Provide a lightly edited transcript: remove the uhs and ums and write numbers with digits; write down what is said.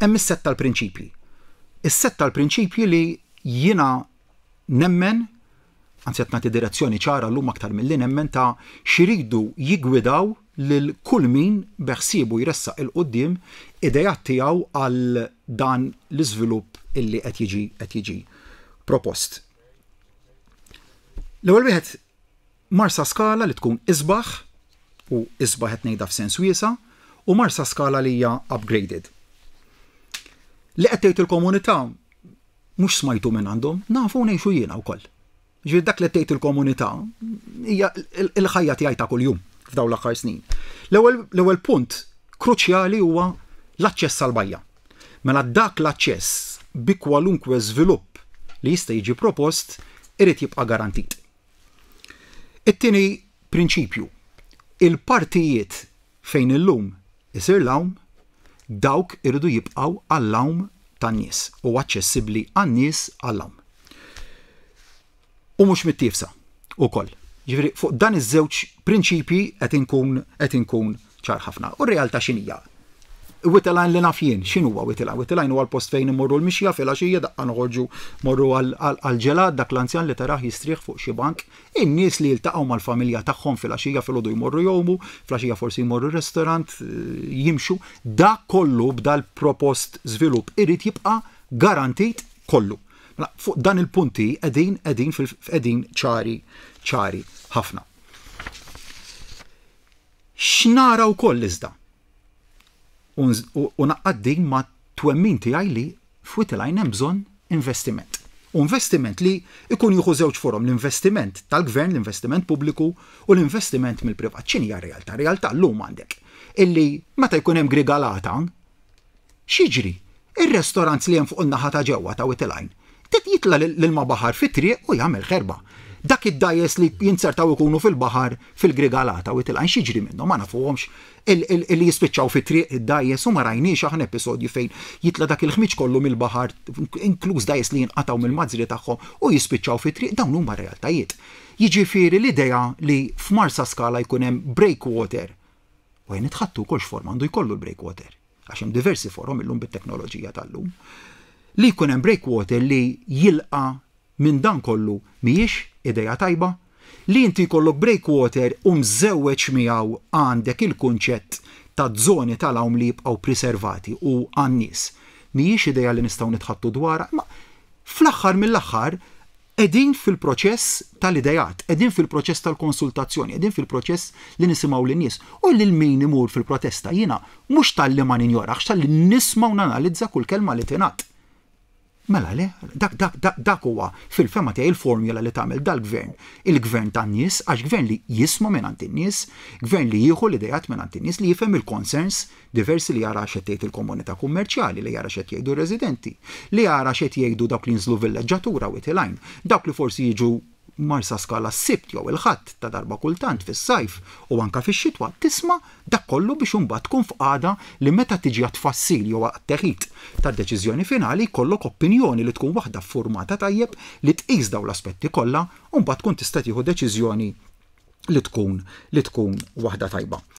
hemm is-sett tal-prinċipji. Is-sett tal-prinċipji li jiena nemmen, anzi qed nagħti direzzjoni ċara llum aktar milli nemmen ta' xiridu jiggwidaw lil kull min beħsiebu jressaq il-qudiem idejat tiegħu għal dan l-iżvilupp illi qed jiġi propost. L-ewwel wieħed marsa skala li tkun isbaħ, u isbaħ qed ngħidha f'sens wiesa', u marsa skala li hija upgraded. Li qed tgħid il-komunità mhux smajtu minn għandhom, nafu ngħixu jiena wkoll. Ġifier dak li qed tgħid il-komunità hija l-ħajja tiegħi ta' kuljum f'dawn l-aħħar snin. L-ewwel punt kruċjali huwa l-aċċess għall-bajja. Mela dak l-aċċess bi kwalunkwe żvilupp li jista' jiġi propost irid jibqa' garantit. It-tieni prinċipju, il-partijiet fejn illum isir l-awm dawk iridu jibqgħu għall-awm tan-nies u aċċessibbli għan-nies għall-awm. U mhux mit-tifsa wkoll. Ġifieri fuq dan iż-żewġ prinċipji qed inkun ċar ħafna. U r-realtà x'inhija? Whiteline li naf jien, x'inhuwa Whiteline? Whiteline huwa l-post fejn immorru l-mixja fil-għaxija daqqa noħorġu morru għall-ġelad dak l-anzjan li taraħ jistrieħ fuq xi bank, in-nies li jiltaqgħu mal-familja tagħhom fil-għaxija filgħodu jmorru jowmu, fl-għaxija forsi jmorru ristorant, jimxu, dak kollu b'dal propost żvilupp irid jibqa' garantit kollu. Fuq dan il-punti qegħdin ċari ħafna. X'nara wkoll iżda u naqqaddin ma' twemmin tiegħi li f'Whiteline hemm bżonn investiment. U investiment li ikun jieħu żewġ forom, l-investiment tal-gvern, l-investiment pubbliku u l-investiment mill-privat. X'inhi r-realtà? Realtà llum għandek illi meta jkun hemm grigalata x'jiġri? Ir-restorants li hemm fuq in-naħa ta' ġewwa ta' Whiteline jitla l-ilma baħar fit-triq u jagħmel ħerba. Dak id-dajes li jinsertaw ikunu fil-baħar fil-grigalata Whiteline x'jiġri minnhom ma nafuhomx li jispiċċaw fit-triq id-dajes u ma rajniex aħna episodju fejn jitla dak il-ħmiġ kollu mill-baħar, inkluż dajes li jinqataw mill-mażri tagħhom u jispiċċaw fit-triq, dawn huma realtajiet. Jiġifieri l-idea li f'Marsa Skala jkun hemm breakwater u nitħattu wkoll x'forma għandu jkollu l-breakwater għax hemm diversi forom illum bit-teknoloġija tal-lum. Li jkun hemm breakwater li jilqa' minn dan kollu mhijiex idea tajba, li inti jkollok breakwater u mżewweġ miegħu għandek il-kunċett ta' żoni tal-hawn li jibqgħu preservati u għan-nies. Mhijiex idea li nistgħu nitħattu dwarha, ma fl-aħħar mill-aħħar qegħdin fil-proċess tal-idejat, qegħdin fil-proċess tal-konsultazzjoni, qegħdin fil-proċess li nisimgħu lin-nies. U lil min imur fil-protesta jiena mhux tal-li ma ninjorax, tal-li nisma' u nanalizza kull kelma li tingħad. Mela le, dak huwa fil-fema tiegħi il-formula li tagħmel dal-gvern, il-gvern tan-nies għax gvern li jisma' mingħand in-nies, gvern li jieħu l-idejat mingħand in-nies li jifhem il-concerns diversi li jara x'qed tgħid il-komunità kummerċjali, li jara x'qed jgħidu r-residenti, li jara x'qed jgħidu dawk li jinżlu villaġġatura Whiteline, dawk li forsi jiġu Marsa Skala s-sibt jew il-ħadd ta' darba kultant fis-sajf u anke fix-xitwa tisma' dak kollu biex imbagħad tkun f'qagħda li meta tiġi għat-tfassil jew għat-teħid tad-deċiżjoni finali jkollok opinjoni li tkun waħda ffurmata tajjeb li tqis dawn l-aspetti kollha u mbagħad tkun tista' tieħu deċiżjoni li tkun waħda tajba.